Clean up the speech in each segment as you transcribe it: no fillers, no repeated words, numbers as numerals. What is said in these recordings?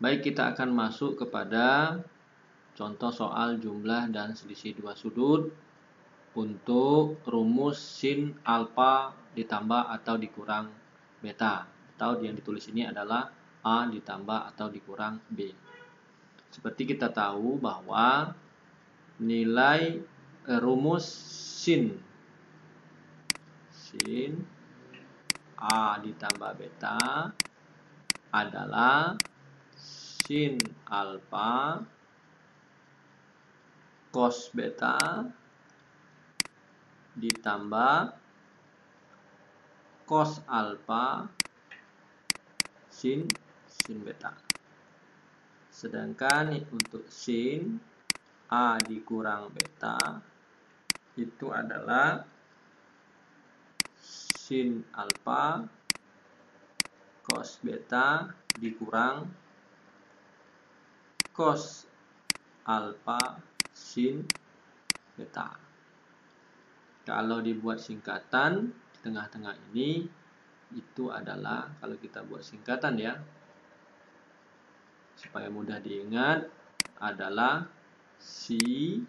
Baik, kita akan masuk kepada contoh soal jumlah dan selisih dua sudut untuk rumus sin alfa ditambah atau dikurang beta. Atau yang ditulis ini adalah A ditambah atau dikurang B. Seperti kita tahu bahwa nilai rumus sin A ditambah beta adalah sin alfa cos beta ditambah cos alfa sin beta. Sedangkan untuk sin A dikurang beta itu adalah sin alfa cos beta dikurang cos alfa sin beta. Kalau dibuat singkatan di tengah-tengah ini itu adalah, kalau kita buat singkatan ya supaya mudah diingat, adalah si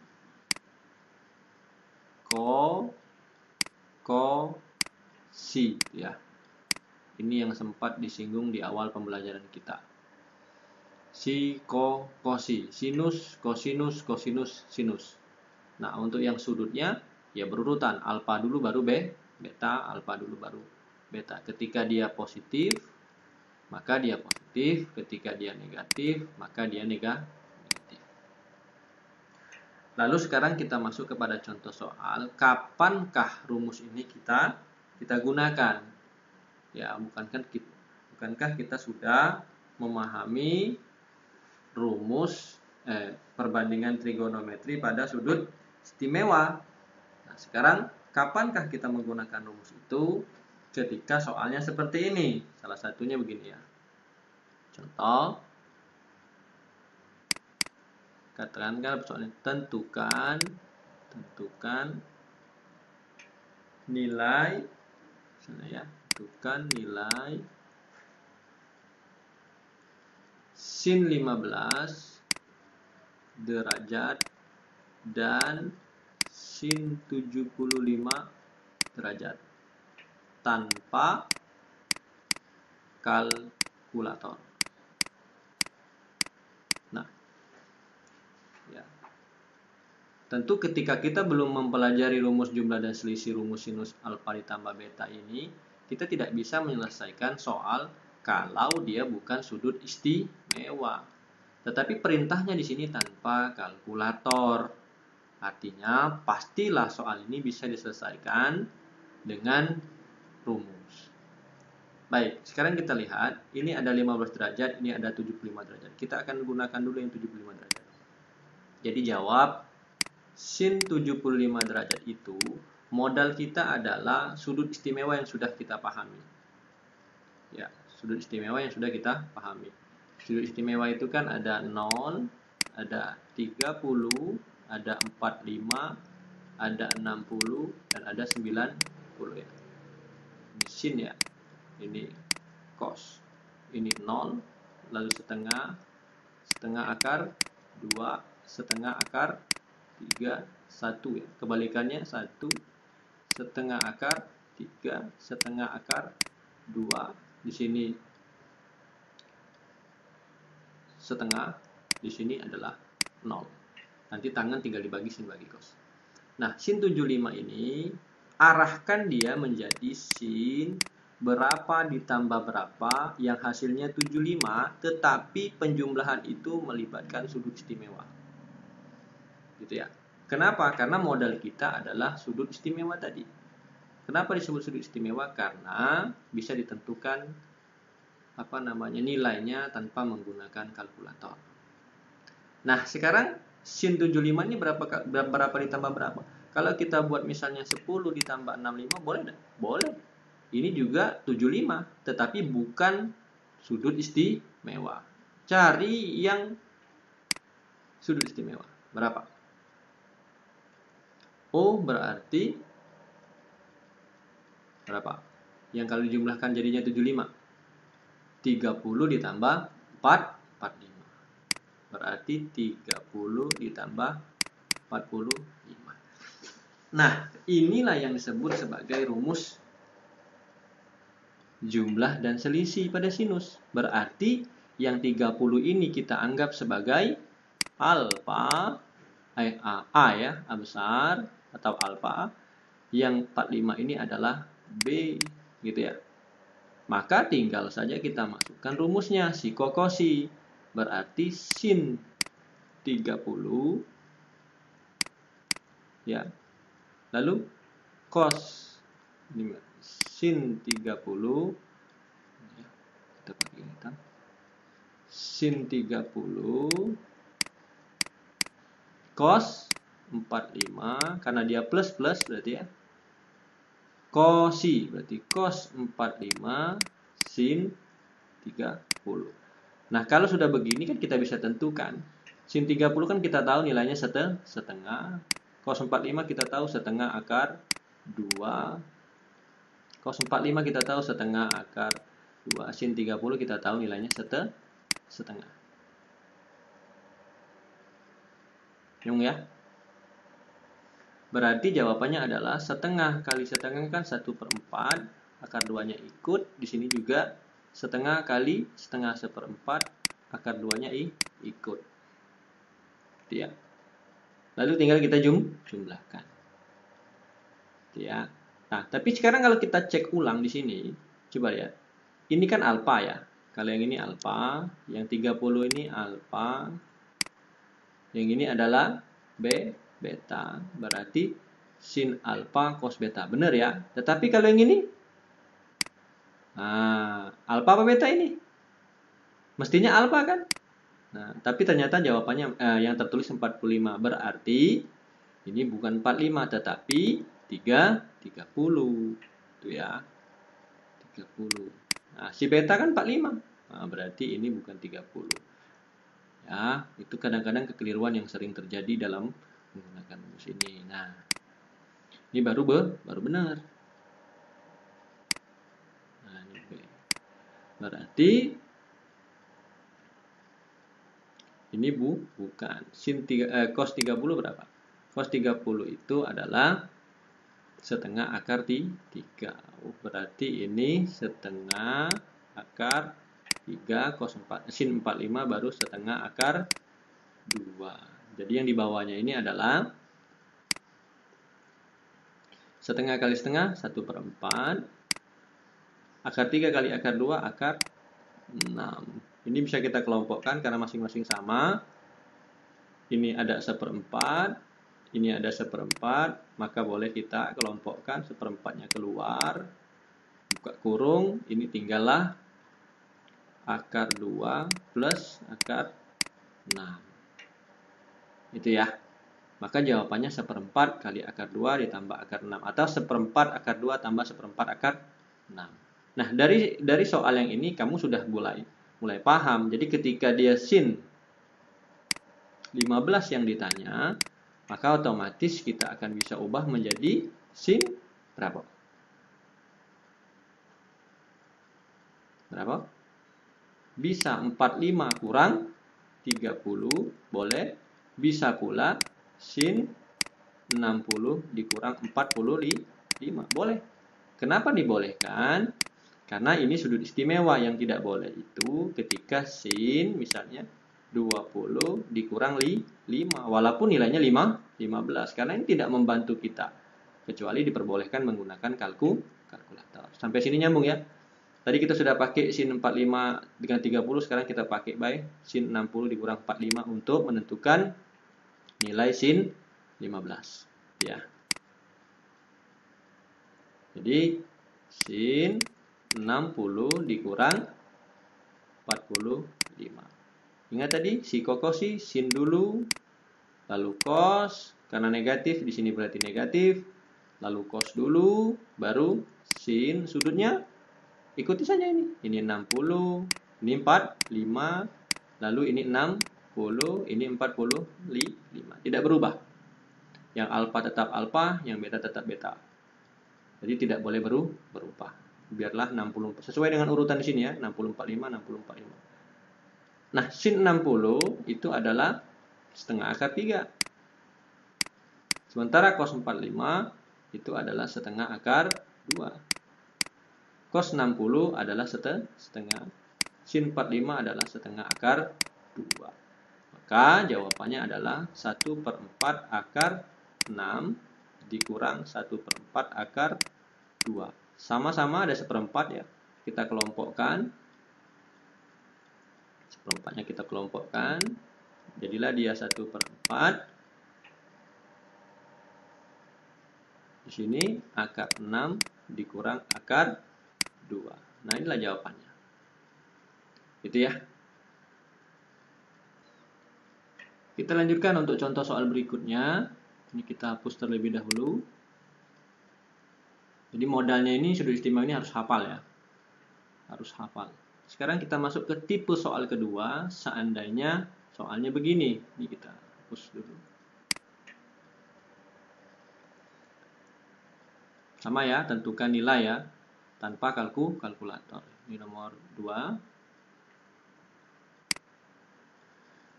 si ya. Ini yang sempat disinggung di awal pembelajaran kita. Si kosi, sinus, kosinus, kosinus, sinus. Nah, untuk yang sudutnya ya berurutan, alfa dulu baru beta, alfa dulu baru beta. Ketika dia positif, maka dia positif. Ketika dia negatif, maka dia negatif. Lalu sekarang kita masuk kepada contoh soal, kapankah rumus ini kita gunakan? Ya, bukankah kita sudah memahami rumus perbandingan trigonometri pada sudut istimewa. Nah, sekarang kapankah kita menggunakan rumus itu? Ketika soalnya seperti ini. Salah satunya begini ya. Contoh, katakan soalnya tentukan nilai, tentukan nilai sin 15 derajat dan sin 75 derajat tanpa kalkulator. Nah, ya. Tentu ketika kita belum mempelajari rumus jumlah dan selisih rumus sinus alfa ditambah beta ini, kita tidak bisa menyelesaikan soal kalau dia bukan sudut istimewa. Tetapi perintahnya di sini tanpa kalkulator. Artinya pastilah soal ini bisa diselesaikan dengan rumus. Baik, sekarang kita lihat, ini ada 15 derajat, ini ada 75 derajat. Kita akan gunakan dulu yang 75 derajat. Jadi jawab, sin 75 derajat itu, modal kita adalah sudut istimewa yang sudah kita pahami. Ya, sudut istimewa yang sudah kita pahami. Sudut istimewa itu kan ada 0, ada 30, ada 45, ada 60, dan ada 90 ya. Ini sin ya. Ini cos. Ini 0, lalu setengah akar 2, setengah akar 3, 1 ya. Kebalikannya 1, setengah akar 3, setengah akar 2. Di sini setengah, di sini adalah 0. Nanti tangan tinggal dibagi sin bagi cos. Nah, sin 75 ini arahkan dia menjadi sin berapa ditambah berapa yang hasilnya 75, tetapi penjumlahan itu melibatkan sudut istimewa. Gitu ya. Kenapa? Karena modal kita adalah sudut istimewa tadi. Kenapa disebut sudut istimewa? Karena bisa ditentukan nilainya tanpa menggunakan kalkulator. Nah, sekarang sin 75 ini berapa ditambah berapa? Kalau kita buat misalnya 10 ditambah 65, boleh enggak? Boleh. Ini juga 75, tetapi bukan sudut istimewa. Cari yang sudut istimewa. Berapa? Oh, berarti berapa? Yang kalau dijumlahkan jadinya 75. 30 ditambah 40. 45. Berarti 30 ditambah 45. Nah, inilah yang disebut sebagai rumus jumlah dan selisih pada sinus. Berarti yang 30 ini kita anggap sebagai alfa, A ya, A besar atau alfa. Yang 45 ini adalah B, gitu ya. Maka tinggal saja kita masukkan rumusnya, psikokosi. Berarti sin 30 ya. Lalu cos ini sin 30 ya, kita pakai hitam. Sin 30 cos 45 karena dia plus berarti ya. Kosi berarti cos 45 sin 30. Nah, kalau sudah begini kan kita bisa tentukan. Sin 30 kan kita tahu nilainya setengah. Cos 45 kita tahu setengah akar 2. Cos 45 kita tahu setengah akar 2. Sin 30 kita tahu nilainya setengah. Nyung ya? Berarti jawabannya adalah setengah kali setengah kan 1/4. Akar 2-nya ikut. Di sini juga setengah kali setengah 1/4. Akar 2-nya ikut. Ya. Lalu tinggal kita jumlahkan. Ya. Nah, tapi sekarang kalau kita cek ulang di sini, coba lihat. Ini kan alfa ya. Kalau yang ini alfa, yang 30 ini alfa. Yang ini adalah beta. Berarti sin alfa cos beta. Benar ya? Tetapi kalau yang ini, alfa apa beta ini? Mestinya alfa kan? Nah, tapi ternyata jawabannya yang tertulis 45. Berarti ini bukan 45 tetapi 30. Itu ya. 30. Nah, si beta kan 45. Nah, berarti ini bukan 30. Ya, itu kadang-kadang kekeliruan yang sering terjadi dalam menggunakan rumus ini. Nah, ini baru benar. Nah, ini B. Berarti ini bukan. Cos 30 berapa? Cos 30 itu adalah setengah akar 3. Berarti ini setengah akar 3 cos 4. Sin 45 baru setengah akar 2. Jadi yang di bawahnya ini adalah setengah kali setengah 1/4. Akar 3 kali akar 2 akar 6. Ini bisa kita kelompokkan karena masing-masing sama. Ini ada 1/4, ini ada 1/4, maka boleh kita kelompokkan 1/4-nya keluar. Buka kurung, ini tinggallah akar 2 plus akar 6. Itu ya. Maka jawabannya 1/4 kali akar 2 ditambah akar 6. Atau 1/4 akar 2 tambah 1/4 akar 6. Nah, dari soal yang ini kamu sudah mulai paham. Jadi ketika dia sin 15 yang ditanya, maka otomatis kita akan bisa ubah menjadi sin berapa? Berapa? Bisa 45 kurang 30, boleh. Bisa pula sin 60 dikurang 45, boleh. Kenapa dibolehkan? Karena ini sudut istimewa. Yang tidak boleh itu ketika sin misalnya 20 dikurang 5, walaupun nilainya 15, karena ini tidak membantu kita, kecuali diperbolehkan menggunakan kalkulator. Sampai sini nyambung ya. Tadi kita sudah pakai sin 45 dengan 30, sekarang kita pakai by sin 60 dikurang 45 untuk menentukan nilai sin 15 ya. Jadi sin 60 dikurang 45. Ingat tadi psikokosi sin dulu, lalu cos, karena negatif di sini berarti negatif, lalu cos dulu, baru sin, sudutnya ikuti saja ini. Ini 60, ini 45, lalu ini 60, ini 45. Tidak berubah. Yang alfa tetap alfa, yang beta tetap beta. Jadi tidak boleh berubah. Biarlah 60 sesuai dengan urutan di sini ya, 60 45 60 45. Nah, sin 60 itu adalah setengah akar 3. Sementara cos 45 itu adalah setengah akar 2. Cos 60 adalah setengah. Sin 45 adalah setengah akar 2. Maka jawabannya adalah 1/4 akar 6 dikurang 1/4 akar 2. Sama-sama ada 1/4 ya. Kita kelompokkan. Seperempatnya kita kelompokkan. Jadilah dia 1/4. Di sini akar 6 dikurang akar 2. Nah, inilah jawabannya. Itu ya. Kita lanjutkan untuk contoh soal berikutnya. Ini kita hapus terlebih dahulu. Jadi modalnya ini sudut istimewa ini harus hafal ya. Harus hafal. Sekarang kita masuk ke tipe soal kedua. Seandainya soalnya begini. Ini kita hapus dulu. Sama ya, tentukan nilai ya. Tanpa kalkulator. Ini nomor 2.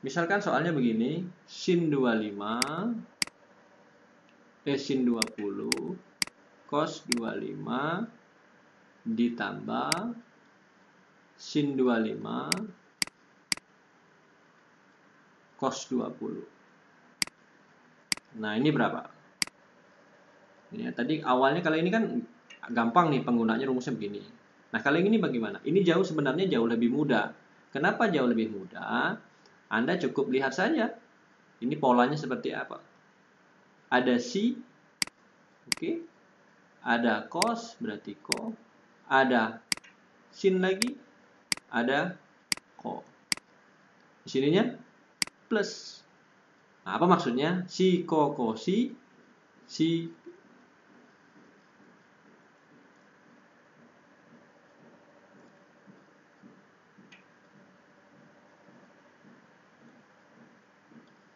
Misalkan soalnya begini. Sin 20 cos 25 ditambah sin 25 cos 20. Nah, ini berapa? Ya, tadi awalnya kalau ini kan gampang nih penggunaannya, rumusnya begini. Nah, kalau yang ini bagaimana? Ini sebenarnya jauh lebih mudah. Kenapa jauh lebih mudah? Anda cukup lihat saja. Ini polanya seperti apa? Ada si, oke. Ada cos, berarti co. Ada sin lagi, ada co. Di sininya plus. Nah, apa maksudnya? Si, co, cosi, si.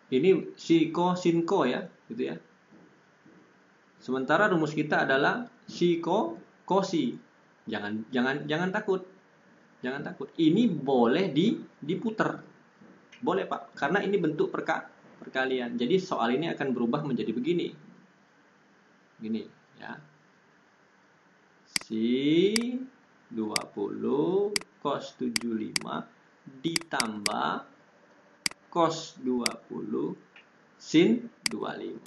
Ini si, co, sin, co ya, gitu ya. Sementara rumus kita adalah si, co, cosi. Jangan takut. Jangan takut. Ini boleh diputer. Boleh, Pak. Karena ini bentuk perkalian. Jadi soal ini akan berubah menjadi begini. Gini, ya. Si 20 cos 75 ditambah cos 20 sin 25.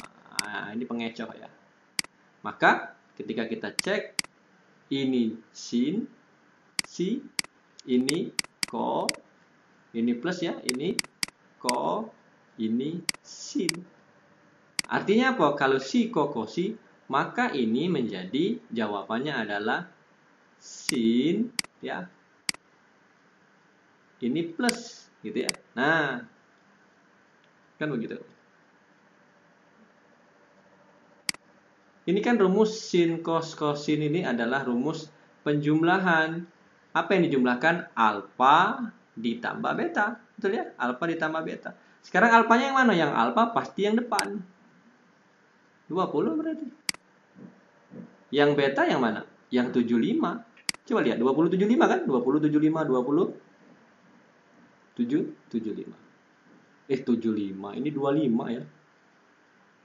Nah, ini pengecoh ya. Maka ketika kita cek, ini sin, si, ini co, ini plus ya, ini co, ini sin. Artinya apa? Kalau si, co, cosi, maka ini menjadi jawabannya adalah sin ya. Ini plus gitu ya. Nah, kan begitu. Ini kan rumus sin, cos, cosin ini adalah rumus penjumlahan. Apa yang dijumlahkan? Alfa ditambah beta. Betul ya? Alfa ditambah beta. Sekarang alfanya yang mana? Yang alfa pasti yang depan. 20 berarti. Yang beta yang mana? Yang 75. Coba lihat, 20 75 kan? 20 75 20 75. 75. Ini 25 ya.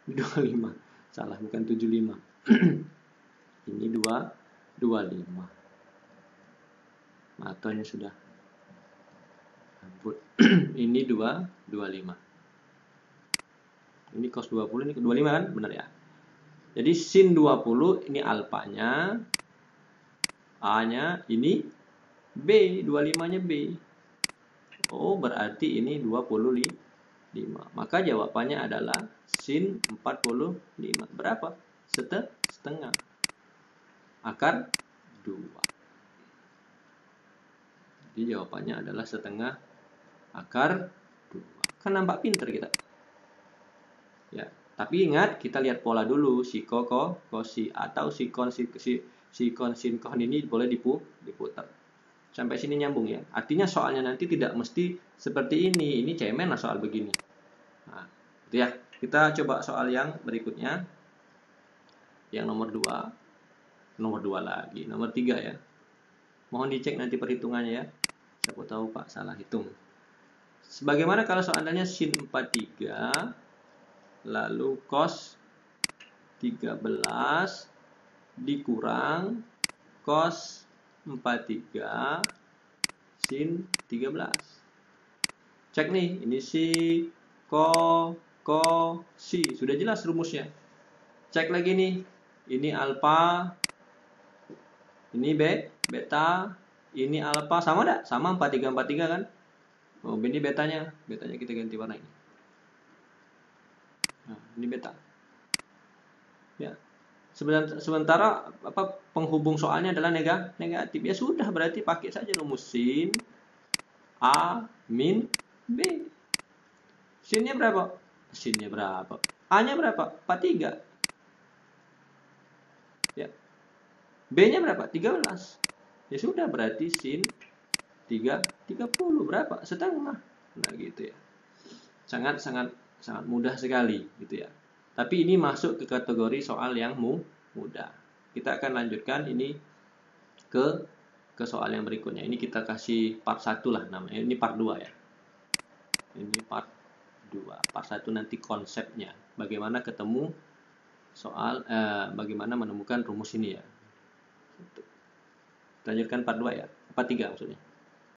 Ini 25. Salah, bukan 75. Ini 25. Matonya sudah kabut. Ini 25. Ini cos 20, ini 25 kan? Benar ya. Jadi sin 20 ini alfanya. A-nya ini B, 25-nya B. Oh, berarti ini 25. Maka jawabannya adalah sin 45. Berapa? Setengah. Akar 2. Jadi jawabannya adalah setengah akar 2. Kan nampak pinter kita. Ya, tapi ingat kita lihat pola dulu, si co, cosi atau si con, sin, con ini boleh diputar. Sampai sini nyambung ya. Artinya soalnya nanti tidak mesti seperti ini. Ini cemen lah soal begini. Nah, itu ya. Kita coba soal yang berikutnya. Yang nomor 2. Nomor 2 lagi. Nomor 3 ya. Mohon dicek nanti perhitungannya ya. Siapa tahu Pak salah hitung. Sebagaimana kalau seandainya sin 43 lalu cos 13 dikurang cos 43 sin 13. Cek nih, ini si si. Sudah jelas rumusnya. Cek lagi nih. Ini alfa, ini beta, ini alfa. Sama enggak? Sama 43 kan? Oh, ini betanya. Betanya kita ganti warna ini. Nah, ini beta. Ya. Sementara penghubung soalnya adalah negatif. Ya sudah, berarti pakai saja rumus sin A min B. Sinnya berapa? Sinnya berapa? A-nya berapa? 43. Ya. B-nya berapa? 13. Ya sudah, berarti sin 30 berapa? Setengah. Nah, gitu ya. Sangat mudah sekali gitu ya. Tapi ini masuk ke kategori soal yang mudah. Kita akan lanjutkan ini ke soal yang berikutnya. Ini kita kasih part 1 lah namanya. Ini part 2 ya. Ini part 2. Part 1 nanti konsepnya. Bagaimana ketemu soal bagaimana menemukan rumus ini ya. Kita lanjutkan part 2 ya. Part 3 maksudnya.